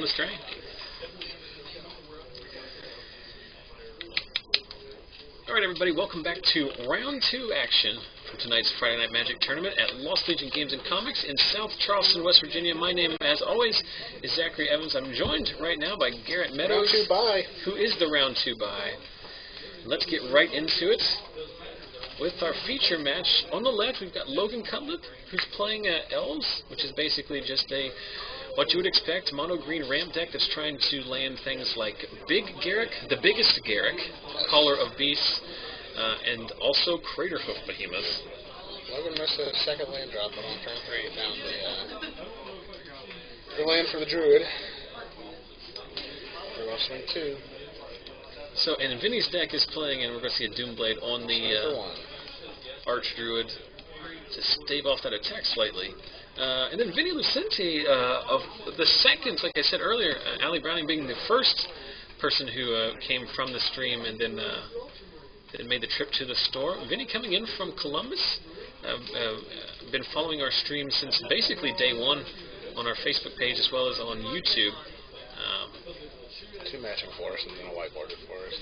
the strain. All right, everybody, welcome back to Round 2 action for tonight's Friday Night Magic Tournament at Lost Legion Games and Comics in South Charleston, West Virginia. My name, as always, is Zachary Evans. I'm joined right now by Garrett Meadows, Round 2 bye. Who is the Round 2 bye. Let's get right into it with our feature match. On the left, we've got Logan Cutlip, who's playing Elves, which is basically just what you would expect, mono-green ramp deck that's trying to land things like Big Garrick, the biggest Garrick, Caller of Beasts, and also Craterhoof Behemoth. Logan missed a second land drop, but on turn 3 found the land for the Druid. We're going to swing 2. So, and Vinnie's deck is playing, and we're going to see a Doomblade on the Archdruid to stave off that attack slightly. And then Vinnie Lucente of the second, like I said earlier, Allie Browning being the first person who came from the stream and then made the trip to the store. Vinnie coming in from Columbus. Been following our stream since basically day one on our Facebook page as well as on YouTube. 2 matching forests and then a whiteboarded forest.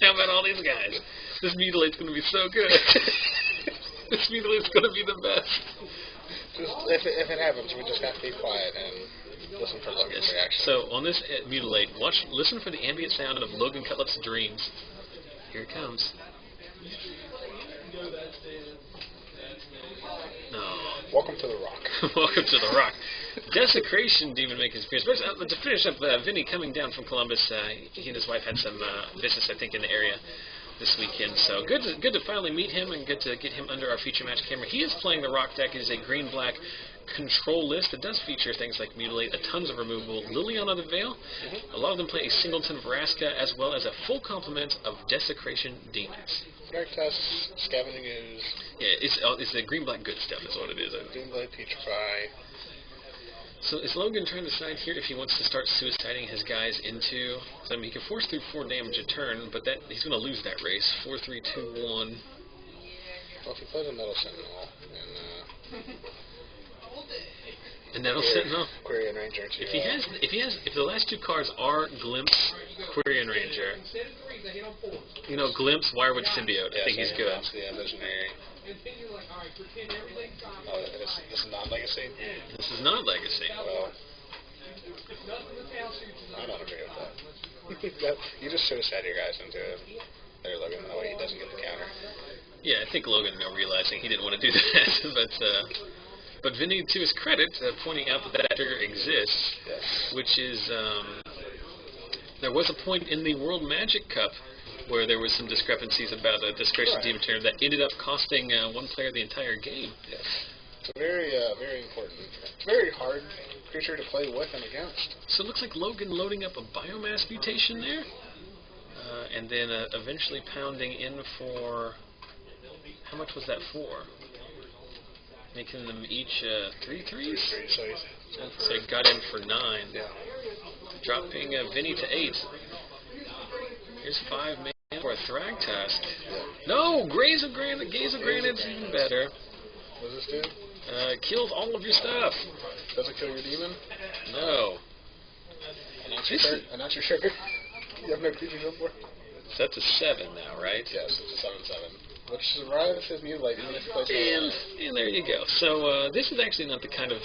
How about all these guys? This Mutilate's going to be so good. This Mutilate's going to be the best. Just, if it happens, we just have to be quiet and listen for Logan's reaction. So on this Mutilate, listen for the ambient sound of Logan Cutlip's dreams. Here it comes. No. Welcome to the Rock. Welcome to the Rock. Desecration Demon make his appearance. But to finish up, Vinnie coming down from Columbus, he and his wife had some business, I think, in the area this weekend. So good to finally meet him and good to get him under our feature match camera. He is playing the Rock deck. It is a green-black control list. It does feature things like Mutilate, tons of removal, Liliana of the Veil. A lot of them play a Singleton Vraska as well as a full complement of Desecration Demons. Test, Scavenging Ooze. Yeah, it's the green-black good stuff is what it is. Doomblade, Petrify. So is Logan trying to decide here if he wants to start suiciding his guys into... So, I mean, he can force through 4 damage a turn, but he's going to lose that race. 4, 3, 2, 1. Well, if he plays a Metal Sentinel and that'll Sentinel. Query and Ranger. If the last 2 cards are Glimpse, Query and Ranger, you know, Glimpse, Wirewood Symbiote. I think he's good. Yeah, Visionary. Oh, this is not Legacy? This is not Legacy. Well, I don't agree with that. You just suicide your guys into it. There, Logan. That way he doesn't get the counter. Yeah, I think Logan realizing he didn't want to do that, but Vinnie, to his credit, pointing out that trigger exists, yes. Which is, there was a point in the World Magic Cup where there was some discrepancies about a Desecration Demon Terror that ended up costing one player the entire game. Yes. It's a very, very important. It's a very hard creature to play with and against. So it looks like Logan loading up a Biomass mutation there, and then eventually pounding in for, how much was that for? Making them each 3 threes? 3 So he got in for 9. Yeah. Dropping Vinnie to 8. Here's 5 mana for a Thragtusk. Yeah. No! Gaze of Granite's even better. What does this do? Kills all of your stuff. Does it kill your demon? No. And that's your sugar. You have no creatures up for? So that's a 7 now, right? Yes, it's a 7/7. Which survives his Mutilate even if he plays and there you go. So this is actually not the kind of...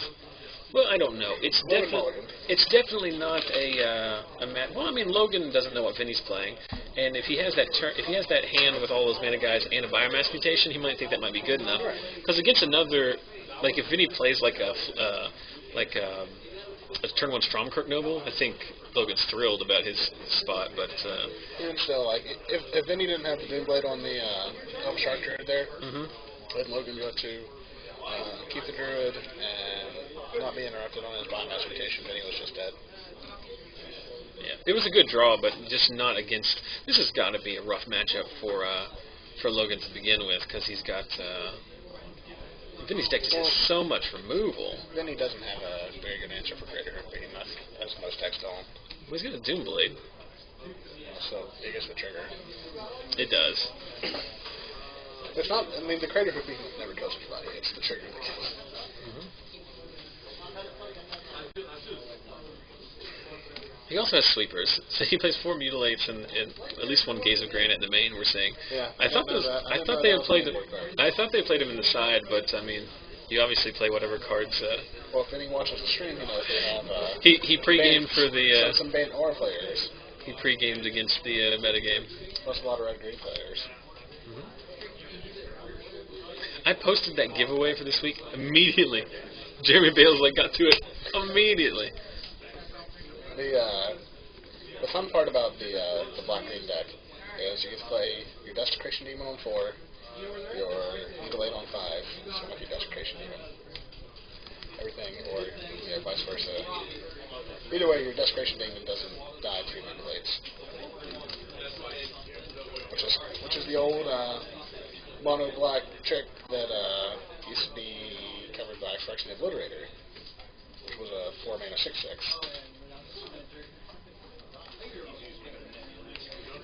Well, I don't know. It's definitely not a match. Well, I mean, Logan doesn't know what Vinnie's playing, and if he has that hand with all those mana guys and a Biomass mutation, he might think that might be good enough. Because against another, like if Vinnie plays like a turn 1 Stromkirk Noble, I think Logan's thrilled about his spot. But even still, like if Vinnie didn't have the Doomblade on the Elf Shark Druid there, let Logan go to keep the Druid and not be interrupted on his Biomass mutation. Vinnie was just dead. Yeah, it was a good draw, but just not against. This has got to be a rough matchup for Logan to begin with, because he's got. Vinnie's deck just has so much removal. Vinnie doesn't have a very good answer for Craterhoof Behemoth, as most decks don't. Well, he's got a Doomblade. So big as the trigger. It does. It's not. I mean, the Craterhoof Behemoth never kills anybody. It's the trigger that kills. He also has sweepers, so he plays 4 mutilates and at least 1 gaze of granite in the main. We're seeing. Yeah. I thought they had played. I thought they played him in the side, but I mean, you obviously play whatever cards. Well, if Vinnie watches the stream, they have. He pre-gamed for the. Some Bane Aura players. He pre-gamed against the metagame. Plus a lot of red green players. I posted that giveaway for this week immediately. Jeremy Bales got to it immediately. The fun part about the black green deck is you get to play your Desecration Demon on 4, your Mutilate on 5, so like your Desecration Demon, everything, or vice versa. Either way, your Desecration Demon doesn't die to Mutilates, which is the old mono black trick that used to be covered by Phyrexian Obliterator, which was a 4-mana 6/6.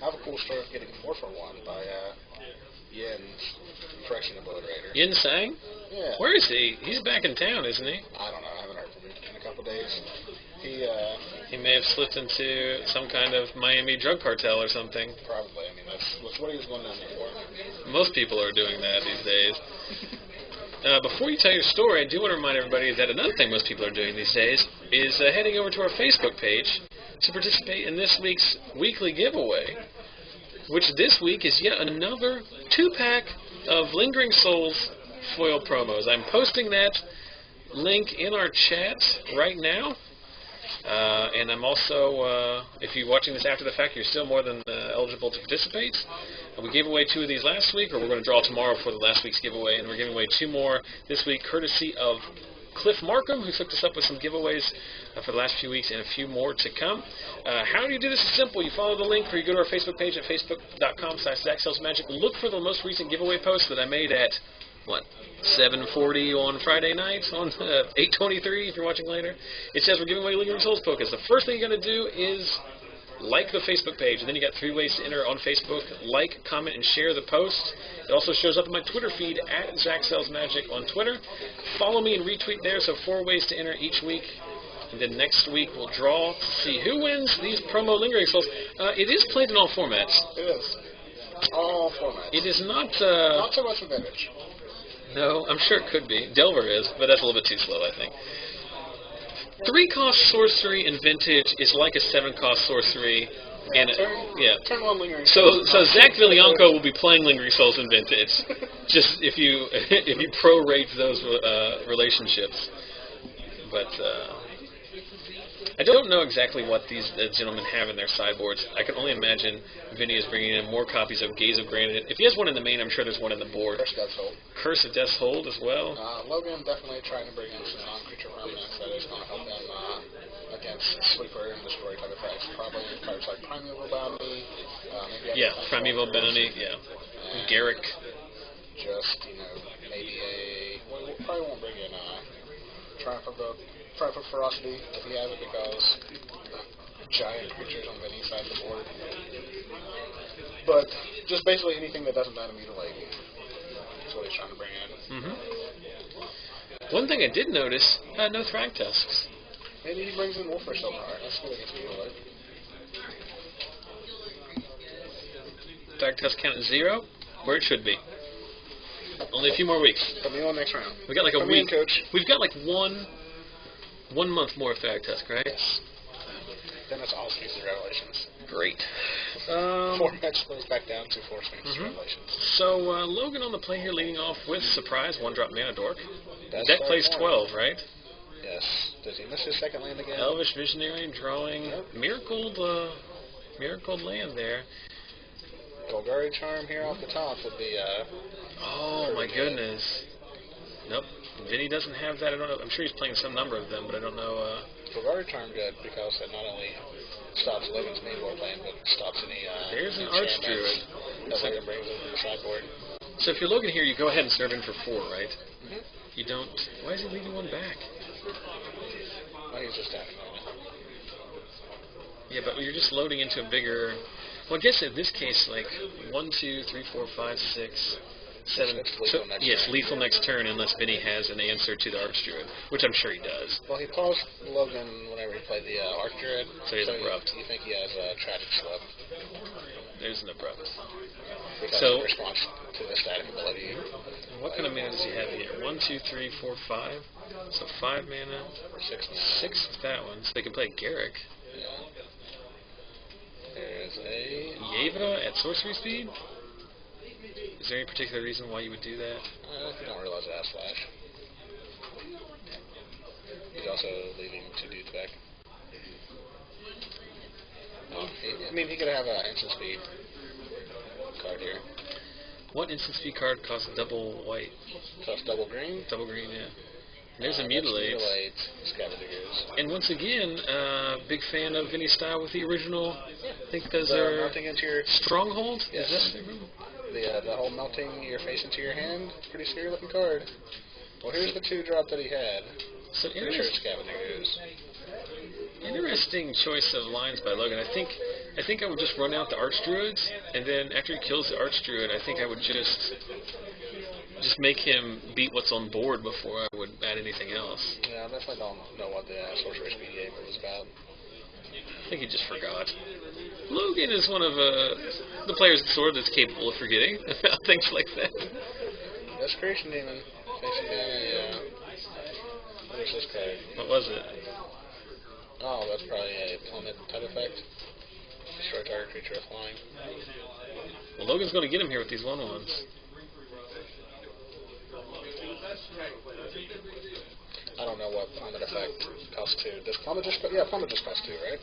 I have a cool story of getting 4 for 1 by Yin's Phyrexian Obliterator. Yin Sang? Yeah. Where is he? He's back in town, isn't he? I don't know. I haven't heard from him in a couple days. He may have slipped into some kind of Miami drug cartel or something. Probably. I mean, that's what he was going down there for. Most people are doing that these days. Before you tell your story, I do want to remind everybody that another thing most people are doing these days is heading over to our Facebook page to participate in this week's weekly giveaway, which this week is yet another 2-pack of Lingering Souls foil promos. I'm posting that link in our chat right now. And I'm also, if you're watching this after the fact, you're still more than eligible to participate. We gave away 2 of these last week, or we're going to draw tomorrow for the last week's giveaway, and we're giving away 2 more this week, courtesy of Cliff Markham, who hooked us up with some giveaways for the last few weeks, and a few more to come. How do you do this? It's simple. You follow the link, or you go to our Facebook page at facebook.com/ZachSellsMagic. Look for the most recent giveaway post that I made at 7:40 on Friday night, on 8:23 if you're watching later. It says we're giving away Lingering Souls Pokas. The first thing you're going to do is like the Facebook page, and then you got 3 ways to enter on Facebook: like, comment, and share the post. It also shows up in my Twitter feed at ZachSellsMagic on Twitter. Follow me and retweet there, so 4 ways to enter each week. And then next week we'll draw to see who wins these promo Lingering Souls. It is played in all formats. It is. All formats. It is not... not so much a vintage. No, I'm sure it could be. Delver is, but that's a little bit too slow, I think. 3-cost sorcery in Vintage is like a 7-cost sorcery. And turn 1 Lingering Souls. So Zach Villianco will be playing Lingering Souls in Vintage. Just if you prorate those relationships. But I don't know exactly what these gentlemen have in their sideboards. I can only imagine Vinnie is bringing in more copies of Gaze of Granite. If he has one in the main, I'm sure there's one in the board. Curse of Death's Hold as well. Logan definitely trying to bring in some non-creature permanents that is going to help them against Sleeper and Destroy type effects. Probably cards like Primeval Bounty. Primeval Bounty, yeah. Garrick. Just, maybe we probably won't bring in Triumph of Ferocity if he has it, because giant creatures on Vinnie's side of the board. But just basically anything that doesn't die to Mutilate is what he's trying to bring in. One thing I did notice, no Thragtusks. Maybe he brings in Wolfish Silver. That's good against Mutilate. Thragtusk count at 0? Where it should be. Only a few more weeks. Put me on next round. We got like a week. Coach. We've got like one month more of Thragtusk, right? Yes. Then it's all Species of Revelations. Great. 4 matches goes back down to 4 Species of Revelations. So Logan on the play here, leading off with Surprise, 1-drop Mana Dork. Deck plays 12, right? Yes. Does he miss his second land again? Elvish Visionary, drawing Miracled land there. Golgari Charm here off the top would be oh my goodness. Nope. Vinnie doesn't have that. I don't know. I'm sure he's playing some number of them, but I don't know. Golgari Charm good because it not only stops Logan's main board lane, but stops any. There's an Archdruid. That Logan brings into the sideboard. So if you're Logan here, you go ahead and serve in for 4, right? You don't. Why is he leaving 1 back? Well, he's just stacking on it. Yeah, but you're just loading into a bigger. Well, I guess in this case, like 1, 2, 3, 4, 5, 6, 7. It's lethal next yes, turn. lethal next turn unless Vinnie has an answer to the Archdruid, which I'm sure he does. Well, he paused Logan whenever he played the Archdruid. So he's abrupt. You think he has a tragic slip? There's an abrupt. Because So, in response to the static ability. what kind of mana does he have here? 1, 2, 3, 4, 5. So 5 mana. 6 mana. 6 with that one. So they can play Garrick. Yeah. There's a... Yevra at sorcery speed? Is there any particular reason why you would do that? You don't realize that slash. He's also leaving 2 dudes back. Oh, he could have an instant speed card here. What instant speed card costs double white? Costs double green. Double green, yeah. There's a That's Mutilate. Mutilate, Scavengers. And once again, big fan of Vinnie's style with the original. I think those The are melting into your... Stronghold? Yes. Is that what they're The whole melting your face into your hand. Pretty scary looking card. Well, here's the 2 drop that he had. So Pretty sure it's Scavengers. interesting choice of lines by Logan. I think I would just run out the Archdruids, and then after he kills the Archdruid, I think I would just make him beat what's on board before I would add anything else. Yeah, I definitely don't know what the Sorcerer Speed game was about. I think he just forgot. Logan is one of the players at Sword that's capable of forgetting about things like that. That's Creation Demon. Facing down a... what is this card? What was it? Oh, that's probably a plummet type effect. Destroy target creature flying. Well, Logan's going to get him here with these 1/1s. I don't know what plummet effect costs 2. Does plummet just... Yeah, plummet just costs 2, right?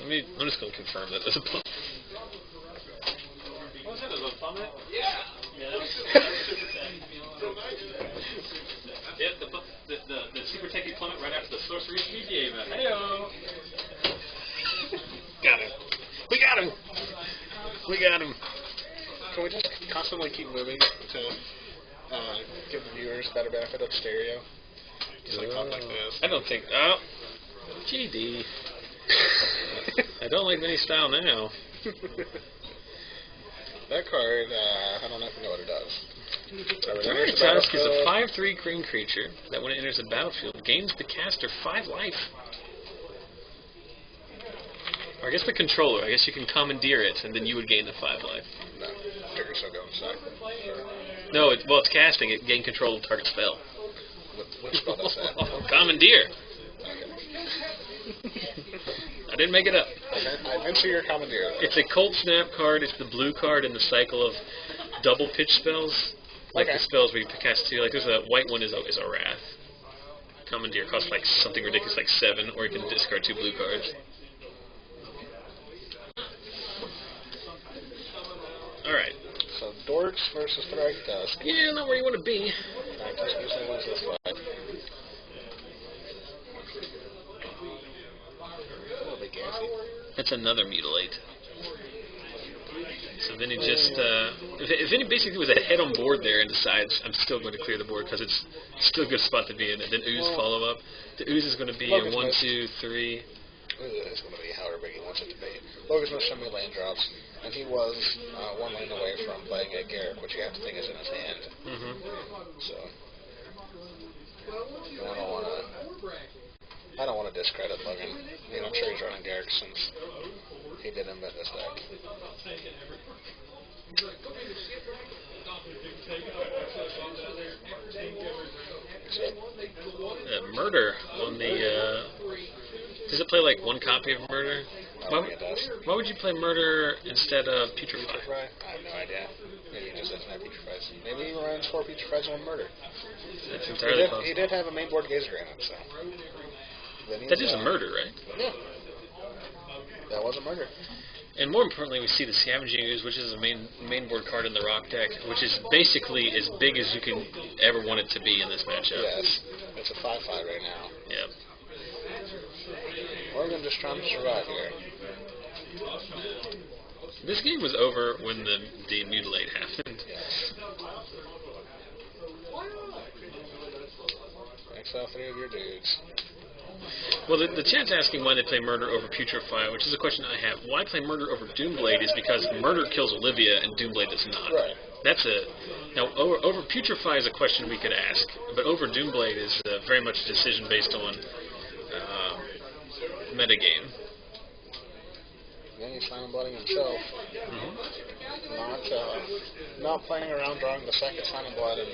I'm just going to confirm that there's a plummet. What was that? A plummet? Yeah, the super techie plummet right after the sorcery speed gave it. Hey-o! Got him. We got him! We got him. Can we just constantly keep moving to give the viewers better benefit of stereo? Just like talk like this. I don't think... Oh. GD. I don't like Vinnie's style now. That card, I don't know what it does. Tusk is a 5/3 green creature that when it enters the battlefield gains the caster 5 life. Or I guess the controller. I guess you can commandeer it and then you would gain the 5 life. No, trigger still go inside. No, it's casting. It gain control of the target spell. What spell does that? Commandeer. Okay. I didn't make it up. I mentioned your commandeer. It's a Cold Snap card. It's the blue card in the cycle of double pitch spells. Like the spells where you cast 2. Like there's a white one is a Wrath. Commandeer costs like something ridiculous like 7, or you can discard 2 blue cards. Alright. So Dorks versus Thrag Tusk. Yeah, not where you want to be. Thrag Tusk usually wins this fight. A little bit gassy. That's another Mutilate. So Vinnie just, if Vinnie basically was ahead on board there and decides, I'm still going to clear the board because it's still a good spot to be in, and then Ooze follow up. The Ooze is going to be a 1, 2, 3. It's going to be however big he wants it to be. Logan's going to show me land drops, and he was 1 lane away from playing a Garrick, which you have to think is in his hand. Mm-hmm. So, I don't want to discredit Logan. I mean, I'm sure he's running Garrick since he did invent this deck. Murder on the, does it play like 1 copy of Murder? I don't think it does. Why would you play Murder instead of Putrefy? Putrefy? I have no idea. Maybe he just doesn't have Putrefy. Maybe he runs 4 Putrefy on Murder. That's entirely possible. He did have a mainboard Gazer in it, so. That is a Murder, right? Yeah. That was a Murder. And more importantly, we see the Scavenging Ooze, which is a main board card in the Rock deck, which is basically as big as you can ever want it to be in this matchup. Yes. It's a 5/5 right now. Yep. Logan just trying to survive here. This game was over when the Mutilate happened. Yes. Exile 3 of your dudes. Well, the chat's asking why they play Murder over Putrefy, which is a question I have. Why play Murder over Doomblade is because Murder kills Olivia and Doomblade does not. Right. That's a... Now, over Putrefy is a question we could ask, but over Doomblade is very much a decision based on metagame. Vinnie sign blooding himself. Not playing around drawing the second sign of blood and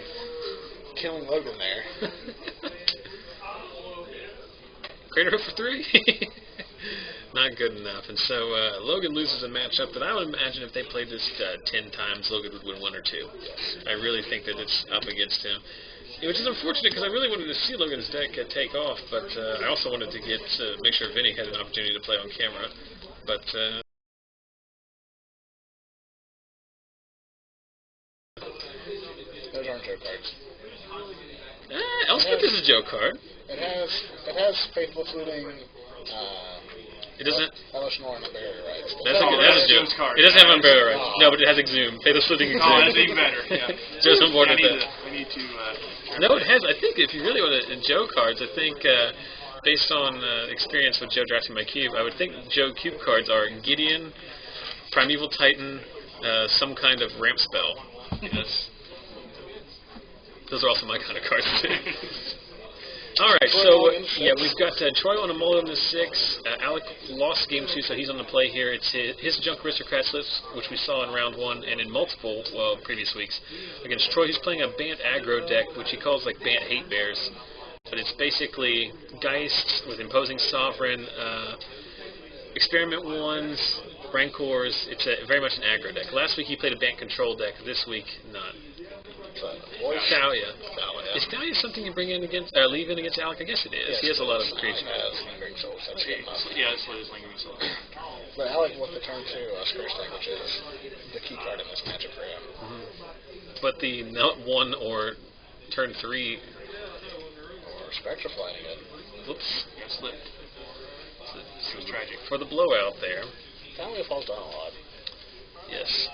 killing Logan there. Crater Hook for 3? Not good enough. And so Logan loses a matchup that I would imagine if they played this 10 times, Logan would win 1 or 2. Yes. I really think that it's up against him. Which is unfortunate because I really wanted to see Logan's deck take off, but I also wanted to make sure Vinnie had an opportunity to play on camera. But those aren't joke cards. Elspeth is a joke card. It has Faithful Fluting. It doesn't. Eleanor and Barrier Rights. That's a joke card. It doesn't have Unbarrier Rights. No, but it has Exhume. Faithful Fluting Exhume. Oh, that's even better. Yeah. Just on board with that. We need to. No, it has. I think if you really want to, in Joe cards, I think based on experience with Joe drafting my cube, I would think Joe cube cards are Gideon, Primeval Titan, some kind of ramp spell. Yes. Those are also my kind of cards too. All right, so yeah, we've got Troy on a mull in the 6. Alec lost game 2, so he's on the play here. It's his Junk Aristocrats list, which we saw in round 1 and in multiple previous weeks against Troy. He's playing a Bant aggro deck, which he calls like Bant Hate Bears, but it's basically Geist with Imposing Sovereign, Experiment 1s, Rancors. It's very much an aggro deck. Last week he played a Bant control deck. This week, not. Thalia. Is Thalia something you bring in against, leave in against Alec? I guess it is. Yes, he has a lot of creatures. Lingering Souls. That's good enough. Yeah, that's what his Lingering Souls. But Alec with the turn 2 Scourge deck, which is the key card in this matchup for him. But the not 1 or turn 3. Or Spectra flying it. Whoops. Slipped. So tragic. For the blowout there. Thalia falls down a lot. Yes.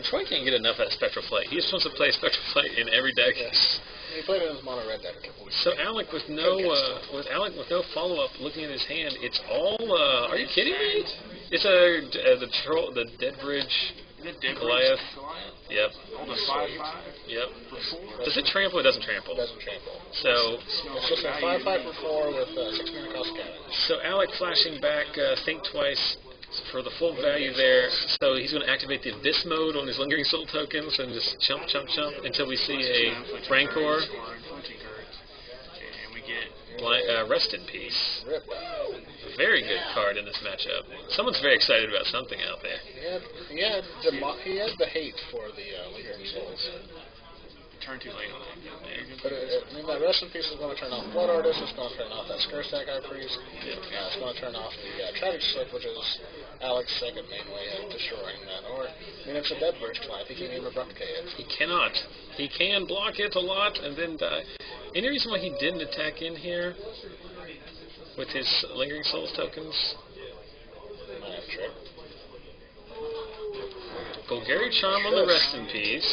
Troy can't get enough of that Spectral Flight. He's supposed to play Spectral Flight in every deck. Yes. He played it in his mono red deck a couple weeks So ago. Alec with no follow up, looking at his hand, it's all. Are you kidding me? It's the Dead Bridge Goliath. Yep. Hold a 5/5. Yep. Does it trample? It doesn't trample. It doesn't trample. So it's just a 5/5 for 4 with 6 mana cost cannon. So Alec flashing back, think twice. For the full value there, so he's going to activate the Abyss mode on his Lingering Soul tokens and just chump until we see a Rancor. And we get Rest in Peace. Rip. Very good card in this matchup. Someone's very excited about something out there. He had the hate for the Lingering Souls. turn too late on it. But that Rest in Peace is going to turn off Blood Artist, it's going to turn off that Skurstack High Priest, it's going to turn off the Tragic Slip, which is Alex's second main way of destroying that. Or, it's a Dead Bridge Climb. He can't even abruptcate it. He cannot. He can block it a lot and then die. Any reason why he didn't attack in here with his Lingering Souls tokens? Might have trick. Golgari Charm on the Rest in Peace.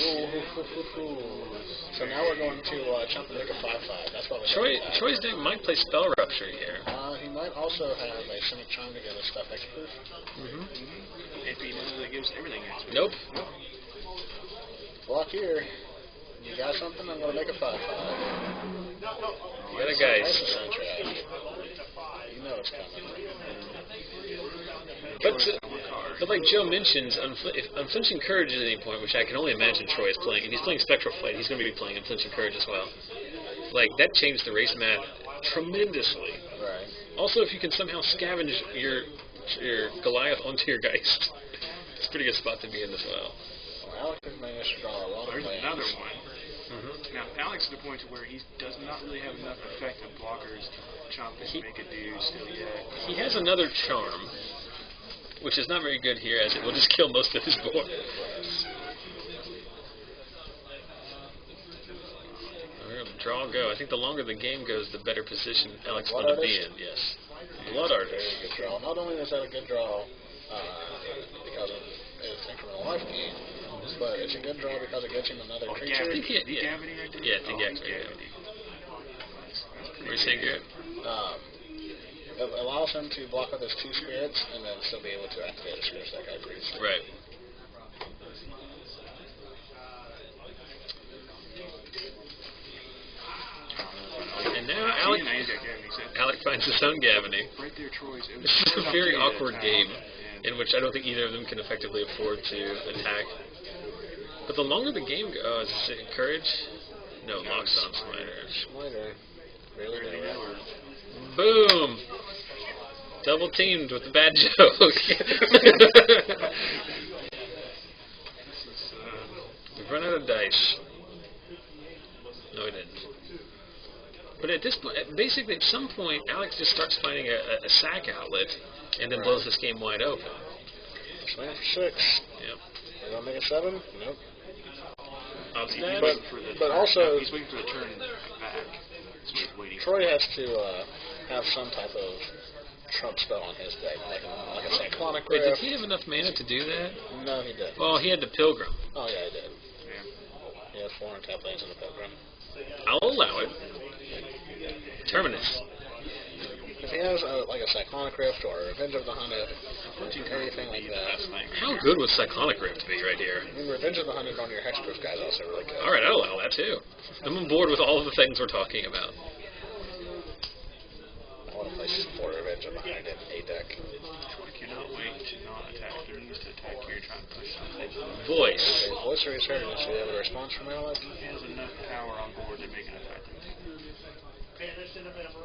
So now we're going to chump and make a 5/5. That's what we're Troy's deck might play Spell Rupture here. He might also have a Cynic Charm to give us stuff extra. If he knows that gives everything extra. Nope. Block here. You got something? I'm going to make a 5/5. You got a Geist. You know it's coming. But like Joe mentions, if Unflinching Courage at any point, which I can only imagine Troy is playing, if he's playing Spectral Flight, he's going to be playing Unflinching Courage as well. Like, that changed the race map tremendously. Right. Also, if you can somehow scavenge your Goliath onto your Geist, it's a pretty good spot to be in as well. Alex has managed to draw a lot of There's plans. another one. Now, Alex is at the point to where he does not really have enough effective blockers to chomp and make a do still yet. He has another Charm, which is not very good here, as it will just kill most of his board. Draw go. I think the longer the game goes, the better position Alex is going to be in. Yes. Blood Artist. Very good draw. Not only is that a good draw because of his incremental life gain, but it's a good draw because it gets him another creature. Gavity right there? Yeah, I think Gavity. What are you saying, Garrett? It allows him to block with his 2 spirits and then still be able to activate a spirit stack High Priest. Right. And now Alec finds his own Gavany. Right there, Troy's. This is a very awkward game in which I don't think either of them can effectively afford to attack. But the longer the game goes, is it Courage? No, locks on Smiter. Smiter. Really nowhere. Boom! Double teamed with the bad joke. We've run out of dice. No, we didn't. But at this point, basically at some point, Alex just starts finding a sack outlet and then blows this game wide open. Swing for 6. Yep. Are gonna make a 7? Nope. But also, he's waiting for the turn back. So he's waiting. Troy has to have some type of trump spell on his deck, like a Cyclonic Wait, Rift. did he have enough mana to do that? No, he didn't. Well, he had the Pilgrim. Oh, yeah, he did. Yeah. He had 4 untapped lands in the Pilgrim. I'll allow it. Terminus. If he has like a Cyclonic Rift or Revenge of the Hunted, anything like that. How good would Cyclonic Rift be right here? I mean, Revenge of the Hunted on your Hexproof guy is also really good. Alright, I'll allow that too. I'm on board with all of the things we're talking about. I want to play 4 Revenge of the Hunted in a deck. Troy cannot wait to not attack. He needs to attack here, trying to push something. Voice. Voice or his heritage, do you have a response from Alex? He has enough power on board to make it effective.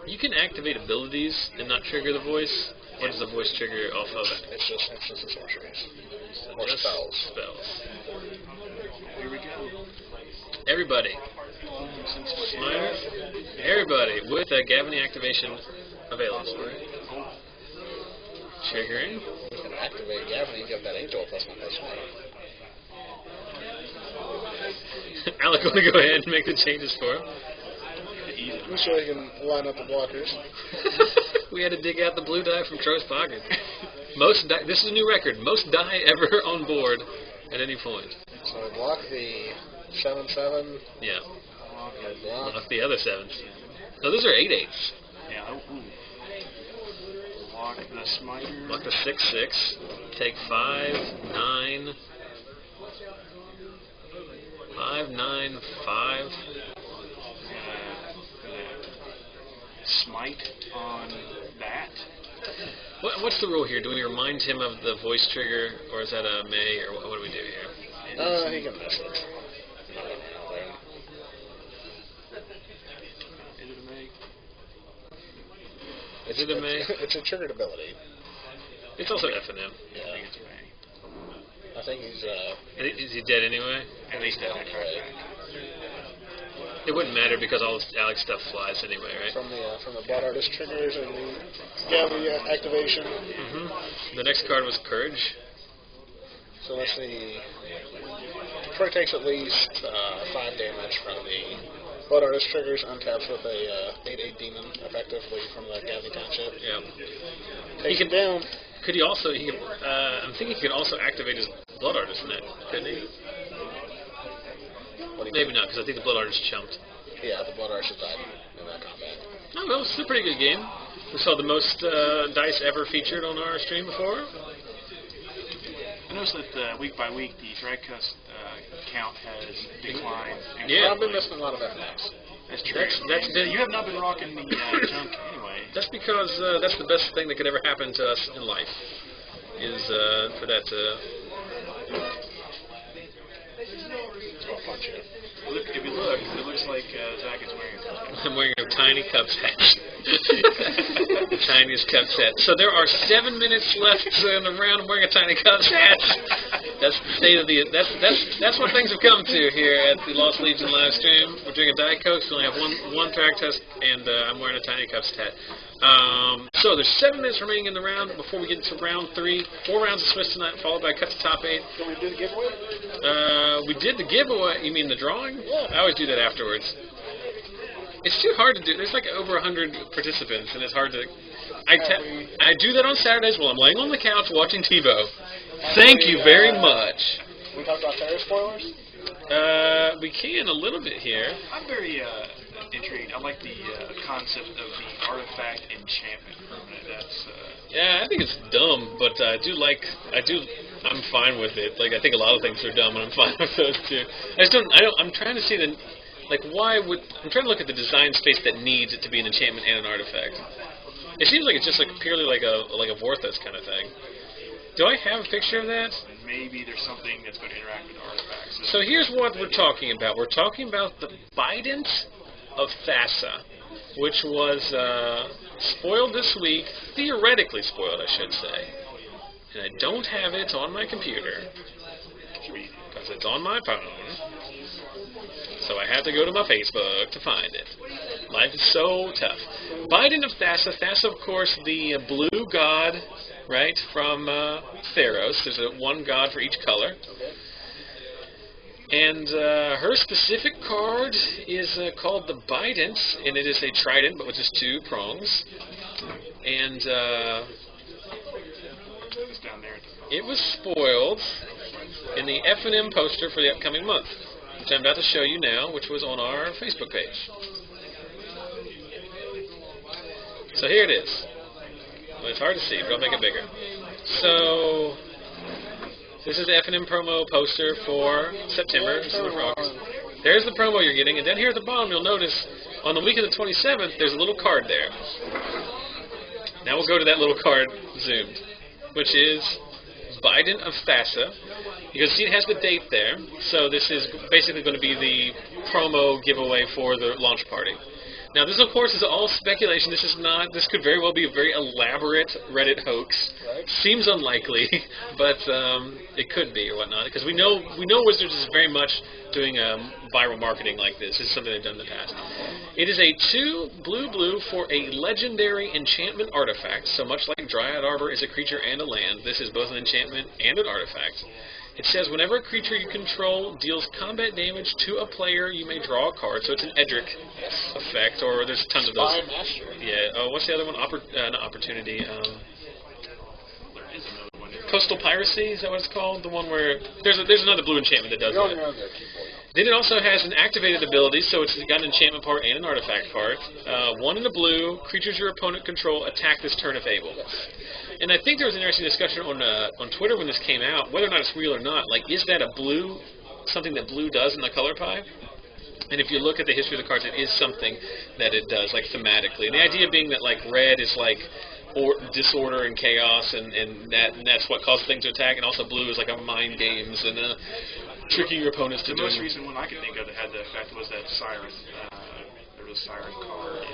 You can activate abilities and not trigger the voice. What does the voice trigger off of it? It's just the sorceries. So Or just spells. Spells. Here we go. Everybody. Smiter. Everybody with a Gavany activation available. Triggering. You can activate Gavin and give that Angel +1/+1. Alec, want to go ahead and make the changes for him? I'm sure you can line up the blockers. We had to dig out the blue die from Troy's pocket. Most die, this is a new record. Most die ever on board at any point. So block the 7/7. Yeah. Block. Block the other 7s. No, those are 8/8s. Yeah. Ooh. Block the Smiter. Block the 6/6. Take 5, 9. 5, 9, 5. Smite on that. What's the rule here? Do we remind him of the voice trigger, or is that a May, or what do we do here? He can miss it. Is it a May? Is it a May? It's a triggered ability. It's also FNM. I think it's a May. I think he's Is he dead anyway? At least that right. It wouldn't matter because all Alex stuff flies anyway, right? From the Blood Artist triggers and the Gavany activation. The next card was Courage. So let's see. Troy takes at least 5 damage from the Blood Artist triggers, untaps with a 8/8 demon effectively from the Gavany Township. Yeah. Takes him down. Could he also? I'm thinking he could also activate his Blood Artist net, couldn't he? Maybe not, because I think the Blood Artist jumped. Yeah, the Blood Artist died in that combat. Oh, well, it's a pretty good game. We saw the most dice ever featured on our stream before. I noticed that week by week the drag count has declined. Yeah. I've been missing a lot of FNMs. That's true. That's been, you have not been rocking the junk anyway. That's because that's the best thing that could ever happen to us in life, is for that to... I'll punch you. Look, if you look, it looks like Zach is wearing a cup hat. I'm wearing a Tiny Cups hat. The tiniest Cups hat. So there are 7 minutes left in the round. I'm wearing a Tiny Cups hat. That's the state of the... That's what things have come to here at the Lost Legion live stream. We're drinking Diet Coke. We only have one track test, and I'm wearing a Tiny Cups hat. So there's 7 minutes remaining in the round before we get into round 3. 4 rounds of Swiss tonight, followed by Cut to Top 8. Can we do the giveaway? We did the giveaway. You mean the drawing? Yeah. I always do that afterwards. It's too hard to do. There's like over 100 participants, and it's hard to... I do that on Saturdays while I'm laying on the couch watching TiVo. Thank you very much. We talked about Theros spoilers? We can a little bit here. I'm very intrigued. I like the concept of the artifact enchantment permanent. That's yeah, I think it's dumb, but I'm fine with it. Like, I think a lot of things are dumb, and I'm fine with those too. I'm trying to see I'm trying to look at the design space that needs it to be an enchantment and an artifact. It seems like it's just like purely like a Vorthos kind of thing. Do I have a picture of that? maybe there's something that's going to interact with artifacts. So here's what we're talking about. We're talking about the Bident of Thassa, which was spoiled this week, theoretically spoiled, I should say. And I don't have it on my computer, because it's on my phone. So I had to go to my Facebook to find it. Life is so tough. Bident of Thassa. Thassa, of course, the blue god, right, from Theros. There's one god for each color. And her specific card is called the Bident, and it is a trident, but with just 2 prongs. And it was spoiled in the FNM poster for the upcoming month, which I'm about to show you now, which was on our Facebook page. So here it is. Well, it's hard to see, but I'll make it bigger. So this is the FNM promo poster for September. There's the promo you're getting, and then here at the bottom you'll notice on the week of the 27th there's a little card there. Now we'll go to that little card zoomed, which is Bident of Thassa. You can see it has the date there, so this is basically going to be the promo giveaway for the launch party. Now, this, of course, is all speculation. This is not. This could very well be a very elaborate Reddit hoax. Right. Seems unlikely, but it could be or whatnot. Because we know Wizards is very much doing viral marketing like this. This is something they've done in the past. It is a 2 blue for a legendary enchantment artifact. So much like Dryad Arbor is a creature and a land, this is both an enchantment and an artifact. It says, whenever a creature you control deals combat damage to a player, you may draw a card. So it's an Edric effect, or there's tons of those. Master. Yeah. What's the other one? Not Opportunity. Coastal Piracy, is that what it's called? The one where there's another blue enchantment that does that. Then it also has an activated ability, so it's got an enchantment part and an artifact part. 1 in the blue, creatures your opponent control attack this turn if able. And I think there was an interesting discussion on Twitter when this came out, whether or not it's real or not. Like, is that something that blue does in the color pie? And if you look at the history of the cards, it is something that it does, like, thematically. And the idea being that, like, red is, like, disorder and chaos, and that's what causes things to attack, and also blue is, like, a mind games and tricking your opponents to do. The most recent one I could think of that had the effect was that Siren. There was a Siren card.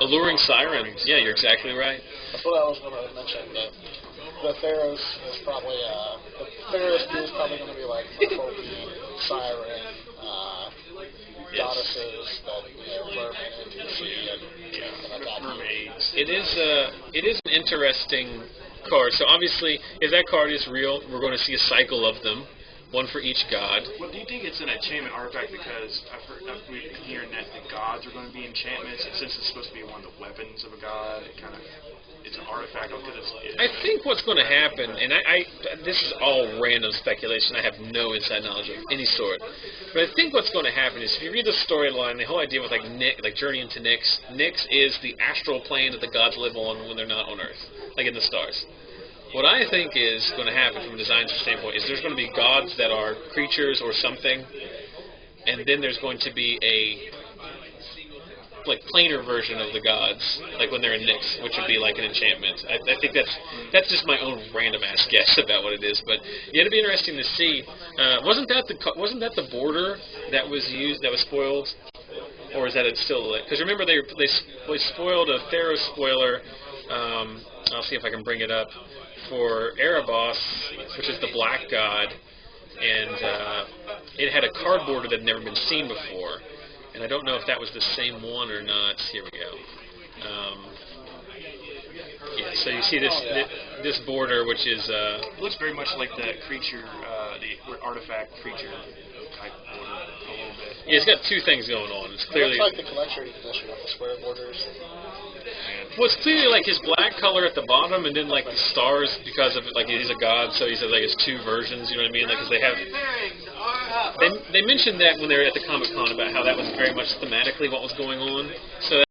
Alluring Siren. Yeah, you're exactly right. That's what I was going to mention. The Theros is probably going to be like Folky, Siren, goddesses that mermaid into the sea and attack mermaids. It is an interesting card. So obviously, if that card is real, we're going to see a cycle of them. 1 for each god. Well, do you think it's an enchantment artifact because I've been hearing that the gods are going to be enchantments, and since it's supposed to be one of the weapons of a god, it's an artifact because I think what's going to happen, and this is all random speculation, I have no inside knowledge of any sort, but I think what's going to happen is if you read the storyline, the whole idea with like Journey into Nyx is the astral plane that the gods live on when they're not on Earth, like in the stars. What I think is going to happen from a design standpoint is there's going to be gods that are creatures or something, and then there's going to be a planar version of the gods, like when they're in Nyx, which would be like an enchantment. I think that's just my own random ass guess about what it is, but yeah, it'd be interesting to see. Wasn't that the border that was used that was spoiled, or is that it still? Because remember they spoiled a Theros spoiler. I'll see if I can bring it up. For Erebos, which is the black god, and it had a card border that had never been seen before, and I don't know if that was the same one or not. Here we go. Yeah, so you see this border, which is it looks very much like the creature, the artifact creature type border a little bit. Yeah, it's got 2 things going on. It's clearly like the collection edition of the square borders. Well, it's clearly like his black color at the bottom, and then like the stars because of like he's a god, so he says like it's 2 versions. You know what I mean? Like because they have. They mentioned that when they were at the Comic Con about how that was very much thematically what was going on. So